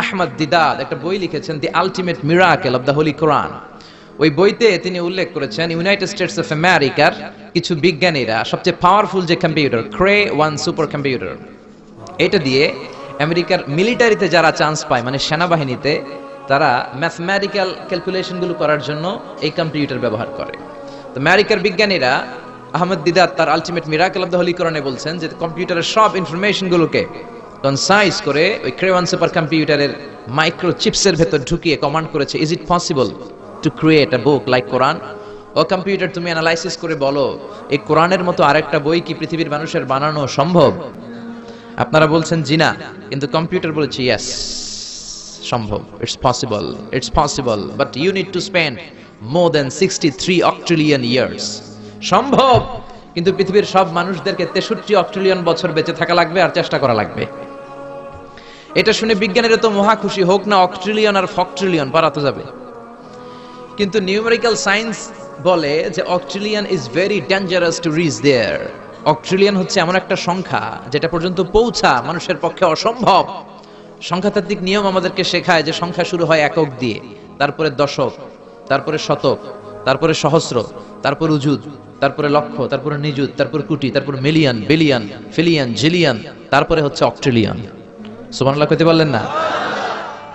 আহমদ দিদাত একটা বই লিখেছেন, the ultimate miracle of the holy Quran. ওই বইতে তিনি উল্লেখ করেছেন ইউনাইটেড স্টেটস অফ আমেরিকার কিছু বিজ্ঞানীরা সবচেয়ে পাওয়ারফুল যে কম্পিউটার ক্রে 1 সুপার কম্পিউটার, এটা দিয়ে আমেরিকার মিলিটারিতে যারা চান্স পায়, মানে সেনাবাহিনীতে, তারা ম্যাথমেটিক্যাল ক্যালকুলেশনগুলো করার জন্য এই কম্পিউটার ব্যবহার করে। তো আমেরিকার বিজ্ঞানীরা আহমদ দিদাত তার ultimate miracle of the Holi কোরআনে বলছেন যে কম্পিউটারের সব ইনফরমেশনগুলোকে কনসাইজ করে ওই ক্রে 1 সুপার কম্পিউটারের মাইক্রো চিপসের ভেতর ঢুকিয়ে কমান্ড করেছে, is it possible to create a book like Quran? ও কম্পিউটার, তুমি অ্যানালাইসিস করে বলো এই কোরআনের মতো আরেকটা বই কি পৃথিবীর মানুষের বানানো সম্ভব? আপনারা বলছেন জি না, কিন্তু কম্পিউটার বলেছে ইয়েস, সম্ভব, it's possible, it's possible, but you need to spend more than 63 octillion years. সম্ভব, কিন্তু পৃথিবীর সব মানুষদেরকে 63 অক্ট্রিলিয়ন বছর বেঁচে থাকা লাগবে আর চেষ্টা করা লাগবে। এটা শুনে বিজ্ঞানীরা তো মহা খুশি, হোক না অক্ট্রিলিয়ন আর ফক্ট্রিলিয়ন, পারাতে যাবে। কিন্তু নিউমেরিক্যাল সায়েন্স বলে যে octillion is very dangerous to reach there. Octillion হচ্ছে এমন একটা সংখ্যা যেটা পর্যন্ত পৌঁছা মানুষের পক্ষে অসম্ভব। সংখ্যাতাত্ত্বিক নিয়ম আমাদেরকে শেখায় যে সংখ্যা শুরু হয় একক দিয়ে, তারপরে দশক, তারপরে শতক, তারপরে সহস্র, তারপর উজুদ, তারপরে লক্ষ, তারপরে নিযুত, তারপর কোটি, তারপর মিলিয়ন, বিলিয়ন, ফিলিয়ন, জিলিয়ন, তারপরে হচ্ছে অক্ট্রিলিয়ন। সুবহানাল্লাহ কইতে পারলেন না?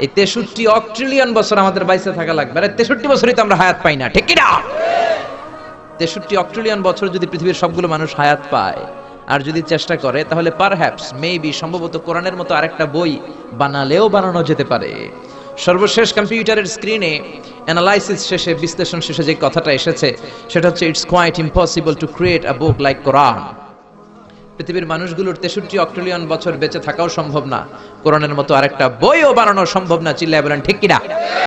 এই 63 অক্ট্রিলিয়ন বছর আমাদের বাইসে থাকা লাগবে। আর 63 বছরই তো আমরা হায়াত পাই না, ঠিক কি না? 63 অক্ট্রিলিয়ন বছর যদি পৃথিবীর সবগুলো মানুষ হায়াত পায় আর যদি চেষ্টা করে, তাহলে পারহ্যাপস, মেবি, সম্ভবত কোরআনের মতো আরেকটা বই বানালেও বানানো যেতে পারে। সর্বশেষ কম্পিউটারের স্ক্রিনে অ্যানালাইসিস শেষে, বিশ্লেষণ শেষে যে কথাটা এসেছে সেটা হচ্ছে it's quite impossible to create a book like Quran. পৃথিবীর মানুষগুলোর 63 অক্ট্রিলিয়ন বছর বেঁচে থাকাও সম্ভব না, কোরআনের মতো আরেকটা বইও বানানো সম্ভব না। চিল্লায় বলেন ঠিক কিনা?